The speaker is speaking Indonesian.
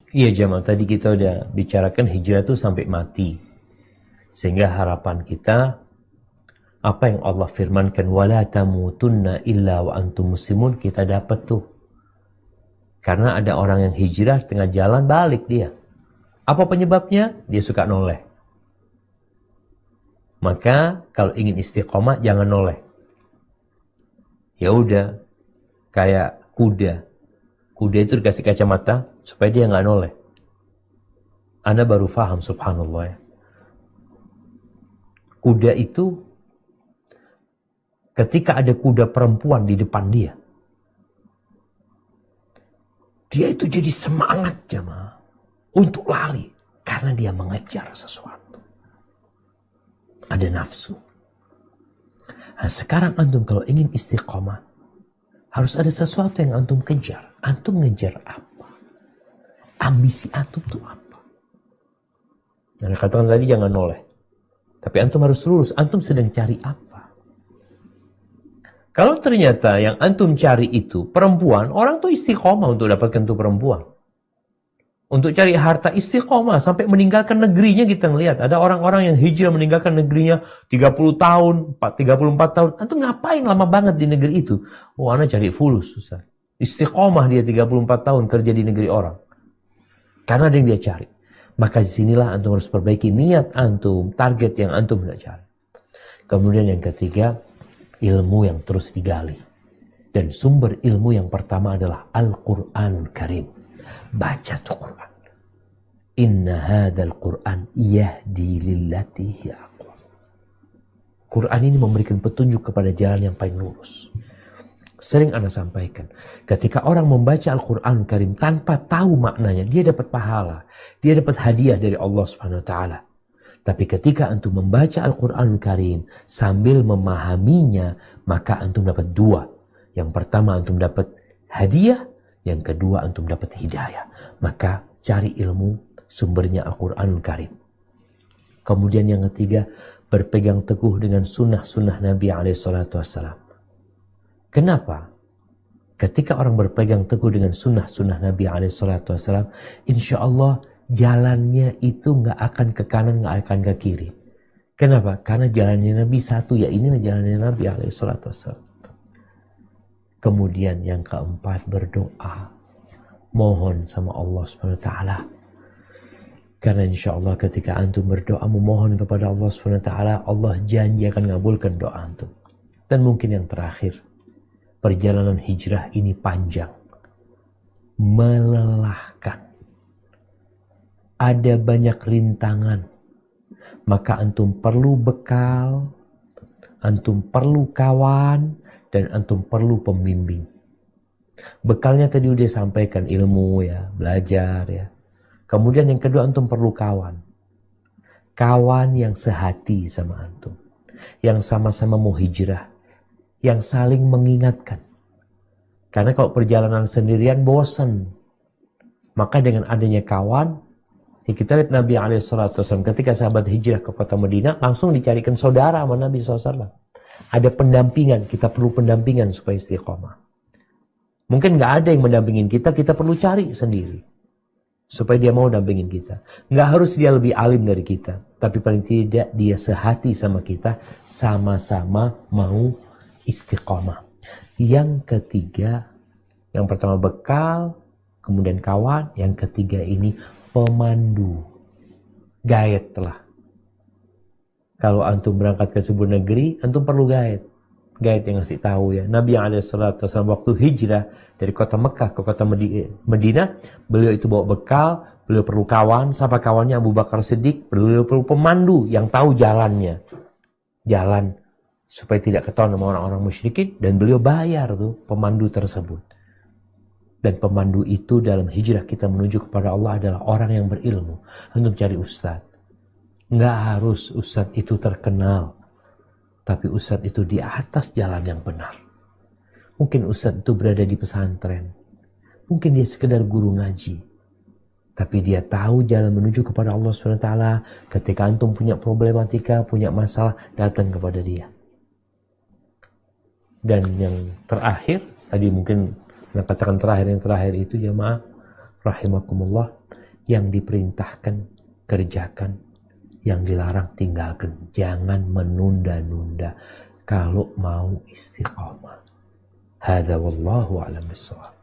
Iya jamaah, tadi kita udah bicarakan hijrah itu sampai mati. Sehingga harapan kita, apa yang Allah firmankan, wala tamutunna illa wa antum muslimun, kita dapat tuh. Karena ada orang yang hijrah tengah jalan balik dia. Apa penyebabnya? Dia suka noleh. Maka kalau ingin istiqomah jangan noleh. Ya udah, kayak kuda. Kuda itu dikasih kacamata supaya dia nggak noleh. Anda baru faham, subhanallah ya. Kuda itu, ketika ada kuda perempuan di depan dia, dia itu jadi semangat jemaah untuk lari karena dia mengejar sesuatu. Ada nafsu. Nah, sekarang antum kalau ingin istiqomah, harus ada sesuatu yang antum kejar. Antum ngejar apa? Ambisi antum itu apa? Nah, katakan tadi jangan noleh. Tapi antum harus lurus. Antum sedang cari apa? Kalau ternyata yang antum cari itu perempuan, orang tuh istiqomah untuk dapatkan itu perempuan. Untuk cari harta istiqomah sampai meninggalkan negerinya. Kita ngelihat ada orang-orang yang hijrah meninggalkan negerinya 30 tahun, 34 tahun. Antum ngapain lama banget di negeri itu? Oh, ana cari fulus, susah. Istiqomah dia 34 tahun kerja di negeri orang. Karena ada yang dia cari. Maka disinilah antum harus perbaiki niat antum, target yang antum hendak cari. Kemudian yang ketiga, ilmu yang terus digali. Dan sumber ilmu yang pertama adalah Al-Quran Karim. Baca tuh Quran. Inna hadzal Quran yahdi lillati hiya aqwam. Quran ini memberikan petunjuk kepada jalan yang paling lurus. Sering ana sampaikan, ketika orang membaca Al-Quran Karim tanpa tahu maknanya, dia dapat pahala, dia dapat hadiah dari Allah Subhanahu wa taala. Tapi ketika antum membaca Al-Quran Karim sambil memahaminya, maka antum dapat dua. Yang pertama antum dapat hadiah, yang kedua antum dapat hidayah. Maka cari ilmu sumbernya Al-Quran Karim. Kemudian yang ketiga, berpegang teguh dengan sunnah-sunnah Nabi SAW. Kenapa? Ketika orang berpegang teguh dengan sunnah-sunnah Nabi SAW, insya Allah jalannya itu nggak akan ke kanan, nggak akan ke kiri. Kenapa? Karena jalannya Nabi satu, ya inilah jalannya Nabi SAW. Kemudian yang keempat, berdoa, mohon sama Allah SWT. Karena insya Allah ketika antum berdoa memohon kepada Allah SWT, Allah janji akan ngabulkan doa antum. Dan mungkin yang terakhir, perjalanan hijrah ini panjang, melelahkan, ada banyak rintangan. Maka antum perlu bekal, antum perlu kawan, dan antum perlu pembimbing. Bekalnya tadi udah sampaikan, ilmu ya, belajar ya. Kemudian yang kedua, antum perlu kawan. Kawan yang sehati sama antum, yang sama-sama mau hijrah, yang saling mengingatkan. Karena kalau perjalanan sendirian bosan. Maka dengan adanya kawan, ya kita lihat Nabi SAW ketika sahabat hijrah ke kota Madinah, langsung dicarikan saudara sama Nabi SAW. Ada pendampingan, kita perlu pendampingan supaya istiqomah. Mungkin nggak ada yang mendampingin kita, kita perlu cari sendiri. Supaya dia mau dampingin kita. Nggak harus dia lebih alim dari kita, tapi paling tidak dia sehati sama kita, sama-sama mau istiqomah. Yang ketiga, yang pertama bekal, kemudian kawan, yang ketiga ini pemandu. Guide telah. Kalau antum berangkat ke sebuah negeri, antum perlu guide. Guide yang ngasih tahu ya. Nabi SAW waktu hijrah dari kota Mekah ke kota Madinah, beliau itu bawa bekal, beliau perlu kawan, siapa kawannya? Abu Bakar Siddiq, beliau perlu pemandu yang tahu jalannya. Jalan supaya tidak ketahuan sama orang-orang musyrikin, dan beliau bayar tuh pemandu tersebut. Dan pemandu itu dalam hijrah kita menuju kepada Allah adalah orang yang berilmu. Antum cari ustadz. Nggak harus ustadz itu terkenal, tapi ustadz itu di atas jalan yang benar. Mungkin ustadz itu berada di pesantren, mungkin dia sekedar guru ngaji, tapi dia tahu jalan menuju kepada Allah SWT. Ketika antum punya problematika, punya masalah, datang kepada dia. Dan yang terakhir, tadi mungkin yang katakan terakhir, yang terakhir itu jamaah, rahimakumullah, yang diperintahkan kerjakan, yang dilarang tinggalkan. Jangan menunda-nunda kalau mau istiqamah. Hadza wallahu a'lam bissawab.